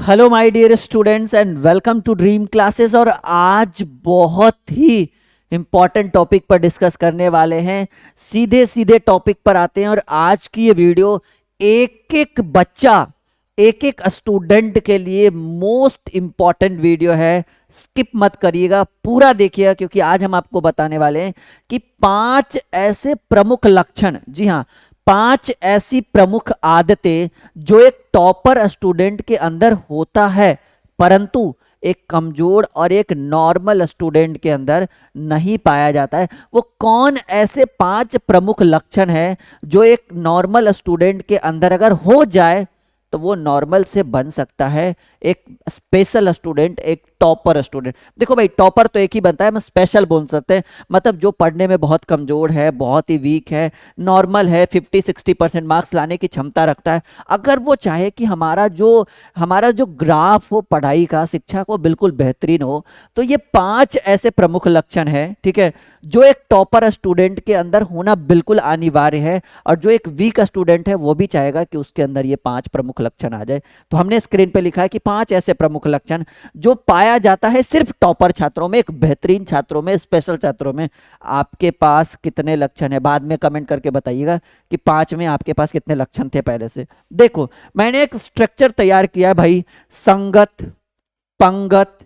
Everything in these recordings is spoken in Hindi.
Hello my dear students and welcome to Dream Classes. और आज बहुत ही इंपॉर्टेंट टॉपिक पर डिस्कस करने वाले हैं। सीधे सीधे टॉपिक पर आते हैं और आज की ये वीडियो एक एक बच्चा, एक एक स्टूडेंट के लिए मोस्ट इंपॉर्टेंट वीडियो है। स्किप मत करिएगा, पूरा देखिएगा, क्योंकि आज हम आपको बताने वाले हैं कि 5 ऐसे प्रमुख लक्षण, जी हाँ 5 ऐसी प्रमुख आदतें जो एक टॉपर स्टूडेंट के अंदर होता है, परंतु एक कमजोर और एक नॉर्मल स्टूडेंट के अंदर नहीं पाया जाता है। वो कौन ऐसे 5 प्रमुख लक्षण हैं जो एक नॉर्मल स्टूडेंट के अंदर अगर हो जाए तो वो नॉर्मल से बन सकता है एक स्पेशल स्टूडेंट, एक टॉपर स्टूडेंट। देखो भाई, टॉपर तो एक ही बनता है, हम स्पेशल बोल सकते हैं, मतलब जो पढ़ने में बहुत कमजोर है, बहुत ही वीक है, नॉर्मल है, 50-60% मार्क्स लाने की क्षमता रखता है। अगर वो चाहे कि हमारा जो ग्राफ हो पढ़ाई का, शिक्षा को बिल्कुल बेहतरीन हो, तो ये 5 ऐसे प्रमुख लक्षण है, ठीक है, जो एक टॉपर स्टूडेंट के अंदर होना बिल्कुल अनिवार्य है। और जो एक वीक स्टूडेंट है वो भी चाहेगा कि उसके अंदर ये 5 प्रमुख लक्षण आ जाए। तो हमने स्क्रीन पे लिखा है कि 5 ऐसे प्रमुख लक्षण जो पाया जाता है सिर्फ टॉपर छात्रों में, एक बेहतरीन छात्रों में, स्पेशल छात्रों में। आपके पास कितने लक्षण है बाद में कमेंट करके बताइएगा कि 5 में आपके पास कितने लक्षण थे पहले से। देखो, मैंने एक स्ट्रक्चर तैयार किया है भाई। संगत, पंगत,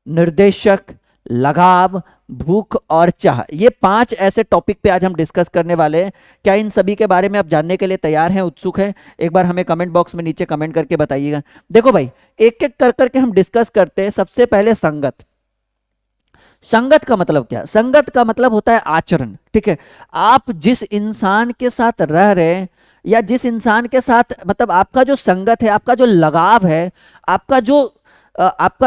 निर्देशक, लगाव, भूख और चाह, ये 5 ऐसे टॉपिक पे आज हम डिस्कस करने वाले हैं। क्या इन सभी के बारे में आप जानने के लिए तैयार हैं, उत्सुक हैं? एक बार हमें कमेंट बॉक्स में नीचे कमेंट करके बताइएगा। देखो भाई, एक एक कर करके हम डिस्कस करते हैं। सबसे पहले संगत। संगत का मतलब क्या? संगत का मतलब होता है आचरण, ठीक है। आप जिस इंसान के साथ रह रहे हैं या जिस इंसान के साथ, मतलब आपका जो संगत है, आपका जो लगाव है, आपका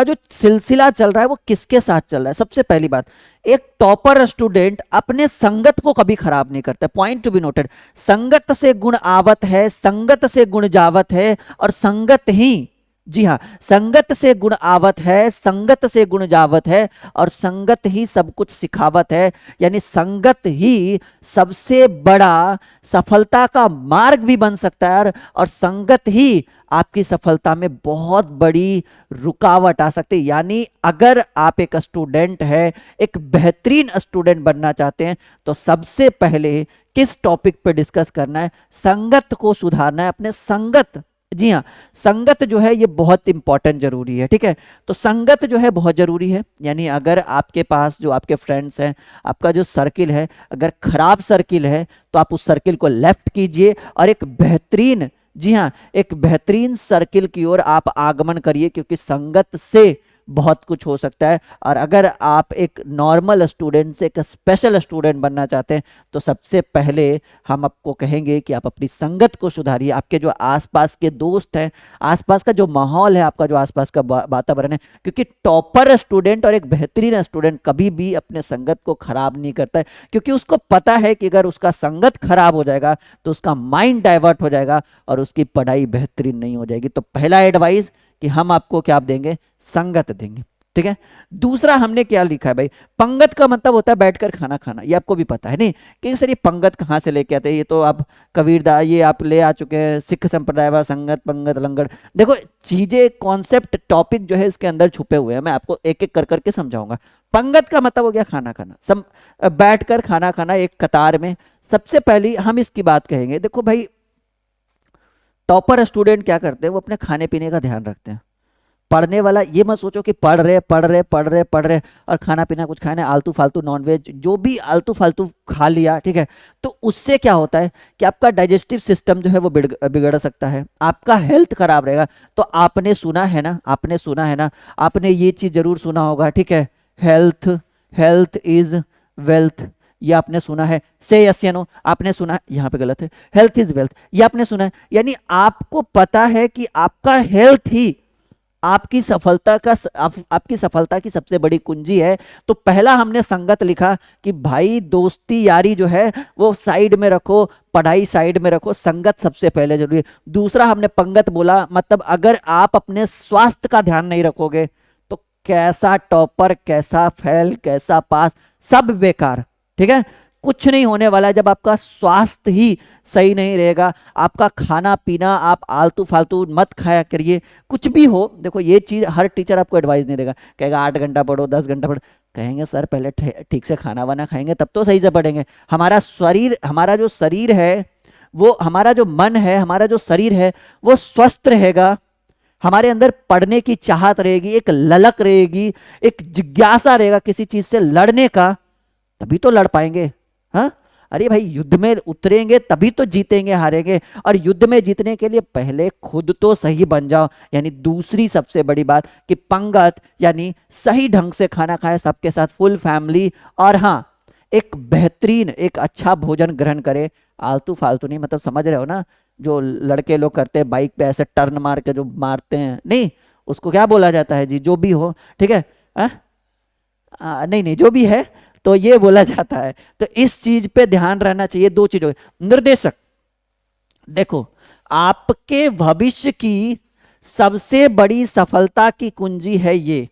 जो सिलसिला चल रहा है वो किसके साथ चल रहा है। सबसे पहली बात, एक टॉपर स्टूडेंट अपने संगत को कभी खराब नहीं करता। Point to be noted. संगत से गुण आवत है, संगत से गुण जावत है, और संगत ही, जी हाँ, संगत से गुण आवत है, संगत से गुण जावत है, और संगत ही सब कुछ सिखावत है। यानी संगत ही सबसे बड़ा सफलता का मार्ग भी बन सकता है, और संगत ही आपकी सफलता में बहुत बड़ी रुकावट आ सकती है। यानी अगर आप एक स्टूडेंट है, एक बेहतरीन स्टूडेंट बनना चाहते हैं, तो सबसे पहले किस टॉपिक पे डिस्कस करना है? संगत को सुधारना है, अपने संगत। जी हाँ, संगत जो है ये बहुत इंपॉर्टेंट जरूरी है, ठीक है। तो संगत जो है बहुत जरूरी है। यानी अगर आपके पास जो आपके फ्रेंड्स हैं, आपका जो सर्किल है, अगर खराब सर्किल है तो आप उस सर्किल को लेफ्ट कीजिए और एक बेहतरीन, जी हाँ, एक बेहतरीन सर्किल की ओर आप आगमन करिए, क्योंकि संगत से बहुत कुछ हो सकता है। और अगर आप एक नॉर्मल स्टूडेंट से एक स्पेशल स्टूडेंट बनना चाहते हैं, तो सबसे पहले हम आपको कहेंगे कि आप अपनी संगत को सुधारिए। आपके जो आसपास के दोस्त हैं, आसपास का जो माहौल है, आपका जो आसपास का वातावरण है, क्योंकि टॉपर स्टूडेंट और एक बेहतरीन स्टूडेंट कभी भी अपने संगत को खराब नहीं करता है, क्योंकि उसको पता है कि अगर उसका संगत खराब हो जाएगा तो उसका माइंड डाइवर्ट हो जाएगा और उसकी पढ़ाई बेहतरीन नहीं हो जाएगी। तो पहला एडवाइस कि हम आपको क्या देंगे? संगत देंगे, ठीक है। दूसरा हमने क्या लिखा है भाई? पंगत का मतलब होता है बैठकर खाना खाना। ये आपको भी पता है नहीं कि सर ये पंगत कहाँ से लेके आते हैं? ये तो आप कबीरदास, ये आप ले आ चुके हैं सिख संप्रदाय वाला संगत, पंगत, लंगड़। देखो, चीजें, कॉन्सेप्ट, टॉपिक जो है इसके अंदर छुपे हुए हैं, मैं आपको एक एक कर करके समझाऊंगा। पंगत का मतलब हो गया खाना खाना, बैठकर खाना खाना एक कतार में। सबसे पहली हम इसकी बात कहेंगे। देखो भाई, टॉपर स्टूडेंट क्या करते हैं? वो अपने खाने पीने का ध्यान रखते हैं। पढ़ने वाला ये मत सोचो कि पढ़ रहे और खाना पीना कुछ खाना, आलतू फालतू नॉनवेज जो भी आलतू फालतू खा लिया, ठीक है, तो उससे क्या होता है कि आपका डाइजेस्टिव सिस्टम जो है वो बिगड़ सकता है, आपका हेल्थ खराब रहेगा। तो आपने सुना है ना, आपने ये चीज जरूर सुना होगा, ठीक है, हेल्थ, हेल्थ इज वेल्थ। ये आपने सुना है। से यस या नो, आपने सुना है? यहाँ पे गलत है, हेल्थ इज वेल्थ, ये आपने सुना है। यानी आपको पता है कि आपका हेल्थ ही आपकी सफलता की सबसे बड़ी कुंजी है। तो पहला हमने संगत लिखा कि भाई दोस्ती यारी जो है वो साइड में रखो, पढ़ाई साइड में रखो, संगत सबसे पहले जरूरी है। दूसरा हमने पंगत बोला, मतलब अगर आप अपने स्वास्थ्य का ध्यान नहीं रखोगे तो कैसा टॉपर, कैसा फेल, कैसा पास, सब बेकार, ठीक है। कुछ नहीं होने वाला है जब आपका स्वास्थ्य ही सही नहीं रहेगा। आपका खाना पीना आप आलतू फालतू मत खाया करिए, कुछ भी हो। देखो ये चीज़ हर टीचर आपको एडवाइस नहीं देगा, कहेगा 8 घंटा पढ़ो 10 घंटा पढ़ो, कहेंगे सर पहले ठीक से खाना वाना खाएंगे तब तो सही से पढ़ेंगे। हमारा शरीर, हमारा जो शरीर है वो, हमारा जो मन है, हमारा जो शरीर है वो स्वस्थ रहेगा, हमारे अंदर पढ़ने की चाहत रहेगी, एक ललक रहेगी, एक जिज्ञासा रहेगा किसी चीज से लड़ने का, तभी तो लड़ पाएंगे। हाँ, अरे भाई युद्ध में उतरेंगे तभी तो जीतेंगे हारेंगे। और युद्ध में जीतने के लिए पहले खुद तो सही बन जाओ। यानी दूसरी सबसे बड़ी बात कि पंगत यानी सही ढंग से खाना खाए सबके साथ, फुल फैमिली। और हाँ, एक बेहतरीन एक अच्छा भोजन ग्रहण करे, आलतू फालतू नहीं। मतलब समझ रहे हो ना, जो लड़के लोग करते हैं बाइक पे ऐसे टर्न मार के जो मारते हैं, नहीं उसको क्या बोला जाता है जी, जो भी हो, ठीक है। नहीं नहीं, जो भी है तो ये बोला जाता है। तो इस चीज पे ध्यान रहना चाहिए। दो चीजों, निर्देशक देखो, आपके भविष्य की सबसे बड़ी सफलता की कुंजी है ये।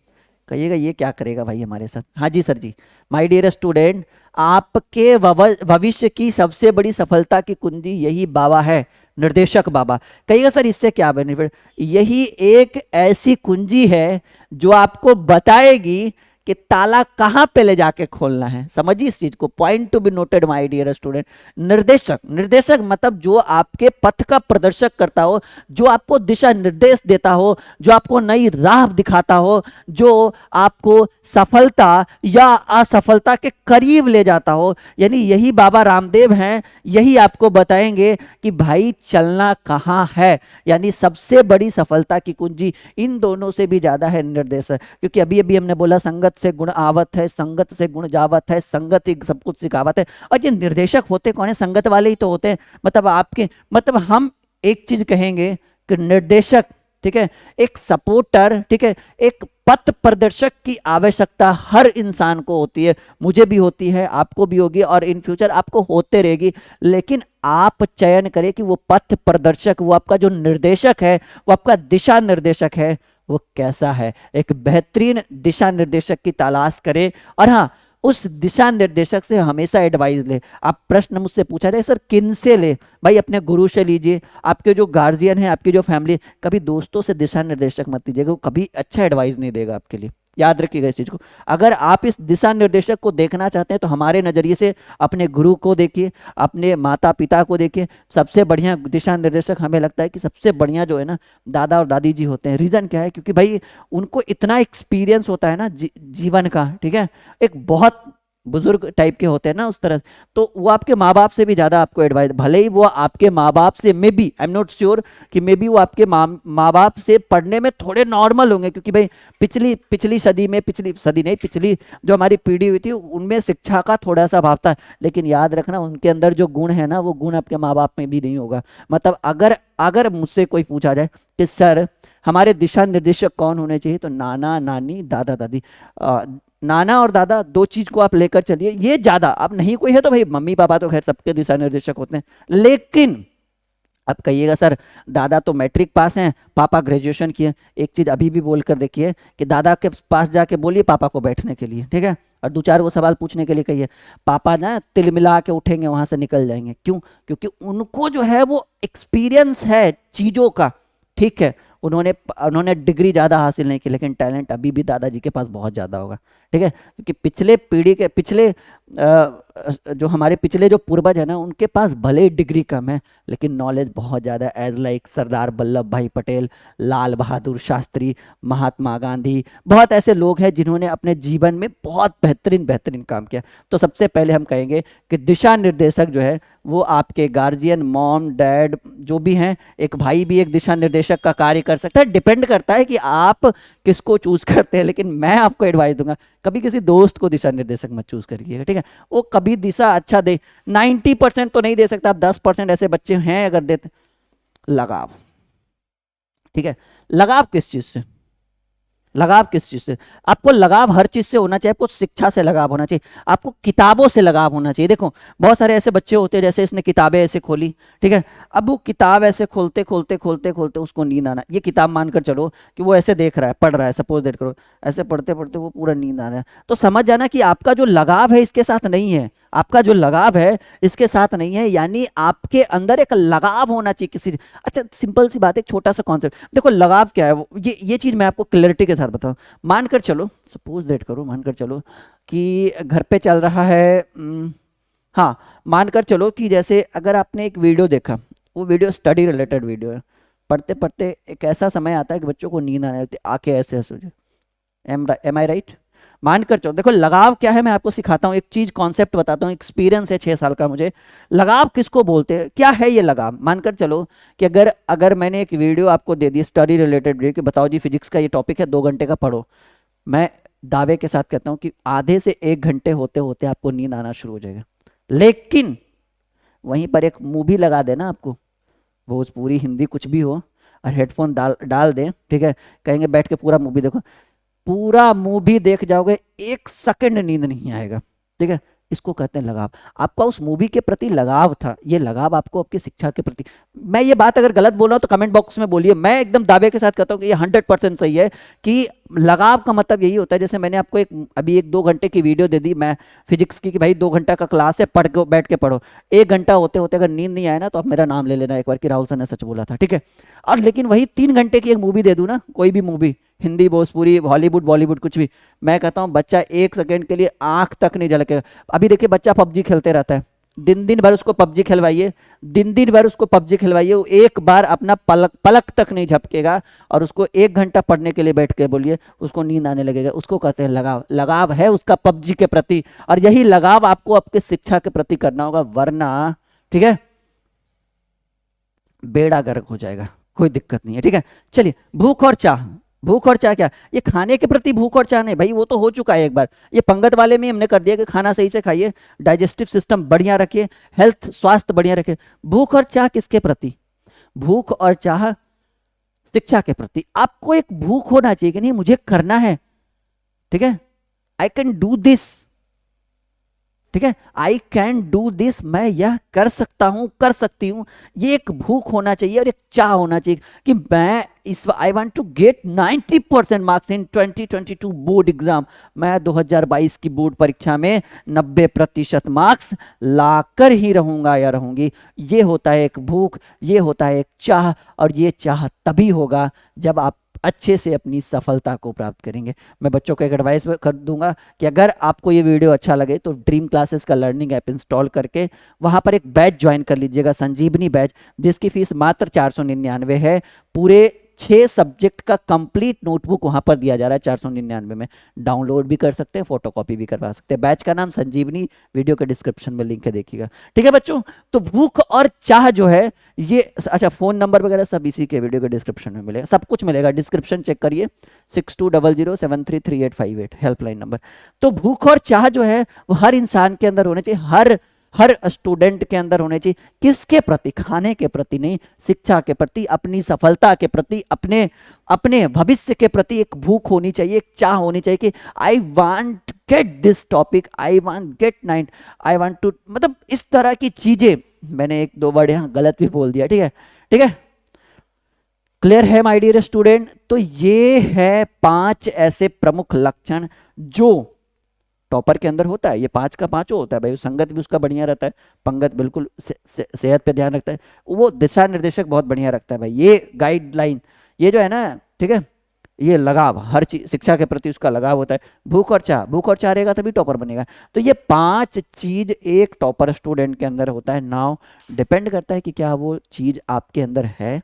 कहिएगा ये क्या करेगा भाई हमारे साथ? हाँ जी सर जी। माय डियर स्टूडेंट, आपके भविष्य की सबसे बड़ी सफलता की कुंजी यही बाबा है, निर्देशक बाबा। कहिएगा सर इससे क्या बेनिफिट? यही एक ऐसी कुंजी है जो आपको बताएगी कि ताला कहां पे ले जाके खोलना है। समझिए इस चीज को, point to be noted my dear student. निर्देशक, निर्देशक मतलब जो आपके पथ का प्रदर्शक करता हो, जो आपको दिशा निर्देश देता हो, जो आपको नई राह दिखाता हो, जो आपको सफलता या असफलता के करीब ले जाता हो। यानी यही बाबा रामदेव हैं, यही आपको बताएंगे कि भाई चलना कहाँ है। यानी सबसे बड़ी सफलता की कुंजी इन दोनों से भी ज्यादा है निर्देशक। क्योंकि अभी अभी हमने बोला संगत से गुण आवत है, संगत से गुण जावत है, संगत ही सब कुछ सिखावत है। और ये निर्देशक होते कौन है? संगत वाले ही तो होते हैं। मतलब आपके, मतलब हम एक चीज कहेंगे कि निर्देशक, ठीक है, एक सपोर्टर, ठीक है, एक पथ प्रदर्शक की आवश्यकता हर इंसान को होती है। मुझे भी होती है, आपको भी होगी, और इन फ्यूचर आपको होते रहेगी। लेकिन आप चयन करें कि वो पथ प्रदर्शक, वो आपका जो निर्देशक है, वो आपका दिशा निर्देशक है, वो कैसा है। एक बेहतरीन दिशा निर्देशक की तलाश करें। और हाँ, उस दिशा निर्देशक से हमेशा एडवाइस ले। आप प्रश्न मुझसे पूछा जाए सर किन से ले? भाई अपने गुरु से लीजिए, आपके जो गार्जियन है, आपकी जो फैमिली। कभी दोस्तों से दिशा निर्देशक मत लीजिएगा, वो कभी अच्छा एडवाइस नहीं देगा आपके लिए। याद रखिएगा इस चीज को। अगर आप इस दिशा निर्देशक को देखना चाहते हैं तो हमारे नजरिए से अपने गुरु को देखिए, अपने माता पिता को देखिए। सबसे बढ़िया दिशा निर्देशक हमें लगता है कि सबसे बढ़िया जो है ना, दादा और दादी जी होते हैं। रीजन क्या है? क्योंकि भाई उनको इतना एक्सपीरियंस होता है ना जीवन का, ठीक है, एक बहुत बुजुर्ग टाइप के होते हैं ना उस तरह। तो वो आपके माँ बाप से भी ज्यादा आपको एडवाइस, भले ही वो आपके माँ बाप से, maybe I am not sure कि मे बी वो आपके माँ बाप से पढ़ने में थोड़े नॉर्मल होंगे। क्योंकि भाई पिछली सदी में, पिछली सदी नहीं, पिछली जो हमारी पीढ़ी हुई थी उनमें शिक्षा का थोड़ा सा अभाव था। लेकिन याद रखना, उनके अंदर जो गुण है ना, वो गुण आपके माँ बाप में भी नहीं होगा। मतलब अगर मुझसे कोई पूछा जाए कि सर हमारे दिशा निर्देशक कौन होने चाहिए, तो नाना नानी दादा दादी। नाना और दादा दो चीज को आप लेकर चलिए, ये ज्यादा। अब नहीं कोई है तो भाई मम्मी पापा तो खैर सबके दिशा निर्देशक होते हैं। लेकिन अब कहिएगा सर दादा तो मैट्रिक पास हैं, पापा ग्रेजुएशन किए। एक चीज अभी भी बोलकर देखिए कि दादा के पास जाके बोलिए पापा को बैठने के लिए, ठीक है, और दो चार वो सवाल पूछने के लिए कहिए। पापा ना तिलमिला के उठेंगे, वहां से निकल जाएंगे। क्यों? क्योंकि उनको जो है वो एक्सपीरियंस है चीजों का, ठीक है। उन्होंने डिग्री ज़्यादा हासिल नहीं की, लेकिन टैलेंट अभी भी दादाजी के पास बहुत ज़्यादा होगा, ठीक है। क्योंकि पिछले पीढ़ी के जो हमारे पिछले जो पूर्वज है ना, उनके पास भले ही डिग्री कम है लेकिन नॉलेज बहुत ज़्यादा है। एज लाइक सरदार वल्लभ भाई पटेल, लाल बहादुर शास्त्री, महात्मा गांधी, बहुत ऐसे लोग हैं जिन्होंने अपने जीवन में बहुत बेहतरीन काम किया। तो सबसे पहले हम कहेंगे कि दिशा निर्देशक जो है वो आपके गार्जियन, मॉम डैड जो भी हैं, एक भाई भी एक दिशा निर्देशक का कार्य कर सकता है। डिपेंड करता है कि आप किसको चूज करते हैं। लेकिन मैं आपको एडवाइस दूंगा, कभी किसी दोस्त को दिशा निर्देशक मत चूज करिएगा, ठीक है। वो कभी दिशा अच्छा दे, 90% तो नहीं दे सकता, आप 10% ऐसे बच्चे हैं अगर देते। लगाव, ठीक है, लगाव किस चीज से? लगाव किस चीज से? आपको लगाव हर चीज से होना चाहिए। आपको शिक्षा से लगाव होना चाहिए, आपको किताबों से लगाव होना चाहिए। देखो बहुत सारे ऐसे बच्चे होते हैं, जैसे इसने किताबें ऐसे खोली, ठीक है, अब वो किताब ऐसे खोलते खोलते उसको नींद आना। ये किताब मानकर चलो कि वो ऐसे देख रहा है, पढ़ रहा है, सपोज दैट करो, ऐसे पढ़ते पढ़ते वो पूरा नींद आ रहा है, तो समझ जाना कि आपका जो लगाव है इसके साथ नहीं है, आपका जो लगाव है इसके साथ नहीं है, यानी आपके अंदर एक लगाव होना चाहिए किसी। अच्छा सिंपल सी बात है, एक छोटा सा कॉन्सेप्ट देखो, लगाव क्या है ये चीज मैं आपको क्लैरिटी के साथ बताऊं। मानकर चलो, सपोज दैट करो, मानकर चलो कि घर पे चल रहा है हाँ, मानकर चलो कि जैसे अगर आपने एक वीडियो देखा, वो वीडियो स्टडी रिलेटेड वीडियो है, पढ़ते पढ़ते एक ऐसा समय आता है कि बच्चों को नींद आने लगती है, आंखें ऐसे ऐसे हो जाए। एम आई राइट? मानकर चलो, देखो लगाव क्या है मैं आपको सिखाता हूँ, एक चीज कॉन्सेप्ट बताता हूँ, एक्सपीरियंस है 6 साल का मुझे। लगाव किसको बोलते हैं, क्या है ये लगाव? मानकर चलो कि अगर अगर मैंने एक वीडियो आपको दे दी स्टडी रिलेटेड वीडियो कि बताओ जी फिजिक्स का ये टॉपिक है, 2 घंटे का पढ़ो, मैं दावे के साथ कहता हूँ कि आधे से 1 घंटे होते होते आपको नींद आना शुरू हो जाएगा। लेकिन वहीं पर एक मूवी लगा देना आपको, भोजपुरी हिंदी कुछ भी हो, और हेडफोन डाल डाल दें, ठीक है, कहेंगे बैठ के पूरा मूवी देखो, पूरा मूवी देख जाओगे, 1 सेकंड नींद नहीं आएगा, ठीक है। इसको कहते हैं लगाव। आपका उस मूवी के प्रति लगाव था, ये लगाव आपको आपकी शिक्षा के प्रति। मैं ये बात अगर गलत बोल रहा हूं तो कमेंट बॉक्स में बोलिए, मैं एकदम दावे के साथ कहता हूं कि ये 100% सही है कि लगाव का मतलब यही होता है। जैसे मैंने आपको अभी 1-2 घंटे की वीडियो दे दी मैं फिजिक्स की कि भाई 2 घंटा का क्लास है, पढ़ के बैठ के पढ़ो, 1 घंटा होते होते अगर नींद नहीं आए ना तो आप मेरा नाम ले लेना एक बार कि राहुल सर ने सच बोला था, ठीक है। और लेकिन वही 3 घंटे की एक मूवी दे दूं ना, कोई भी मूवी, हिंदी भोजपुरी हॉलीवुड बॉलीवुड कुछ भी, मैं कहता हूं बच्चा 1 सेकंड के लिए आंख तक नहीं झलकेगा। अभी देखिए बच्चा पबजी खेलते रहता है, दिन दिन भर उसको पबजी खिलवाइए, दिन दिन भर उसको पबजी खिलवाइए, वो एक बार अपना पलक तक नहीं झपकेगा, और उसको 1 घंटा पढ़ने के लिए बैठ के बोलिए, उसको नींद आने लगेगा। उसको कहते हैं लगाव। लगाव है उसका पबजी के प्रति, और यही लगाव आपको आपके शिक्षा के प्रति करना होगा, वरना ठीक है बेड़ा गर्क हो जाएगा, कोई दिक्कत नहीं है, ठीक है। चलिए, भूख और चाह। भूख और चाह क्या? ये खाने के प्रति भूख और चाह नहीं भाई, वो तो हो चुका है एक बार, ये पंगत वाले में हमने कर दिया कि खाना सही से खाइए, डाइजेस्टिव सिस्टम बढ़िया रखिए, हेल्थ स्वास्थ्य बढ़िया रखिए। भूख और चाह किसके प्रति? भूख और चाह शिक्षा के प्रति। आपको एक भूख होना चाहिए कि नहीं मुझे करना है, ठीक है, आई कैन डू दिस, ठीक है, आई कैन डू दिस, मैं यह कर सकता हूं, कर सकती हूं। ये एक भूख होना चाहिए और एक चाह होना चाहिए कि मैं इस I want to get 90% marks in 2022 board exam. मैं 2022 की बोर्ड परीक्षा में 90% मार्क्स लाकर ही रहूंगा या रहूंगी। ये होता है एक भूख, ये होता है एक चाह, और ये चाह तभी होगा जब आप अच्छे से अपनी सफलता को प्राप्त करेंगे। मैं बच्चों को एक एडवाइस कर दूंगा कि अगर आपको ये वीडियो अच्छा लगे तो ड्रीम क्लासेस का लर्निंग ऐप इंस्टॉल करके वहां पर एक बैच ज्वाइन कर लीजिएगा, संजीवनी बैच, जिसकी फीस मात्र 499 है। पूरे 6 सब्जेक्ट का कंप्लीट नोटबुक वहां पर दिया जा रहा है 499 में। डाउनलोड भी कर सकते हैं, फोटोकॉपी भी करवा सकते हैं। बैच का नाम संजीवनी, वीडियो के डिस्क्रिप्शन में लिंक है, देखिएगा, ठीक है बच्चों। तो भूख और चाह जो है ये, अच्छा फोन नंबर वगैरह सब इसी के वीडियो के डिस्क्रिप्शन में मिलेगा, सब कुछ मिलेगा, डिस्क्रिप्शन चेक करिए, 6200733858 हेल्पलाइन नंबर। तो भूख और चाह जो है वो हर इंसान के अंदर होने चाहिए, हर स्टूडेंट के अंदर होने चाहिए। किसके प्रति? खाने के प्रति नहीं, शिक्षा के प्रति, अपनी सफलता के प्रति, अपने भविष्य के प्रति एक भूख होनी चाहिए, एक चाह होनी चाहिए कि I want get this topic, I want get 9, I want to, मतलब इस तरह की चीजें। मैंने 1-2 वर्ड यहां गलत भी बोल दिया, ठीक है, ठीक है, क्लियर है माय डियर स्टूडेंट। तो ये है 5 ऐसे प्रमुख लक्षण जो टॉपर के अंदर होता है। ये 5 का 5 होता है भाई, संगत भी उसका बढ़िया रहता है, पंगत बिल्कुल सेहत पे ध्यान रखता है, वो दिशा निर्देशक बहुत बढ़िया रखता है भाई, ये गाइडलाइन, ये जो है ना, ठीक है, ये लगाव, हर चीज शिक्षा के प्रति उसका लगाव होता है। भूख और चाह, भूख और चाह रहेगा तभी टॉपर बनेगा। तो ये 5 चीज एक टॉपर स्टूडेंट के अंदर होता है। नाउ डिपेंड करता है कि क्या वो चीज आपके अंदर है,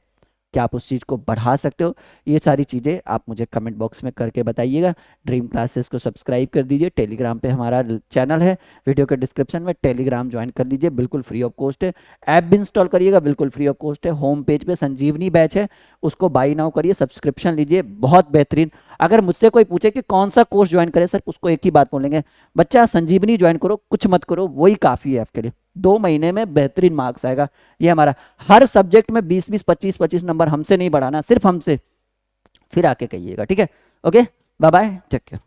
क्या आप उस चीज़ को बढ़ा सकते हो। ये सारी चीज़ें आप मुझे कमेंट बॉक्स में करके बताइएगा। ड्रीम क्लासेस को सब्सक्राइब कर दीजिए, टेलीग्राम पे हमारा चैनल है, वीडियो के डिस्क्रिप्शन में टेलीग्राम ज्वाइन कर लीजिए, बिल्कुल फ्री ऑफ कॉस्ट है। ऐप भी इंस्टॉल करिएगा, बिल्कुल फ्री ऑफ कॉस्ट है। होम पेज पे संजीवनी बैच है, उसको बाई नाउ करिए, सब्सक्रिप्शन लीजिए, बहुत बेहतरीन। अगर मुझसे कोई पूछे कि कौन सा कोर्स ज्वाइन करे सर, उसको एक ही बात बोलेंगे, बच्चा संजीवनी ज्वाइन करो, कुछ मत करो, वही काफ़ी है आपके लिए। 2 महीने में बेहतरीन मार्क्स आएगा। ये हमारा हर सब्जेक्ट में 20-20, 25-25 नंबर हमसे नहीं बढ़ाना, सिर्फ हमसे। फिर आके कहिएगा, ठीक है, okay, bye bye, take care.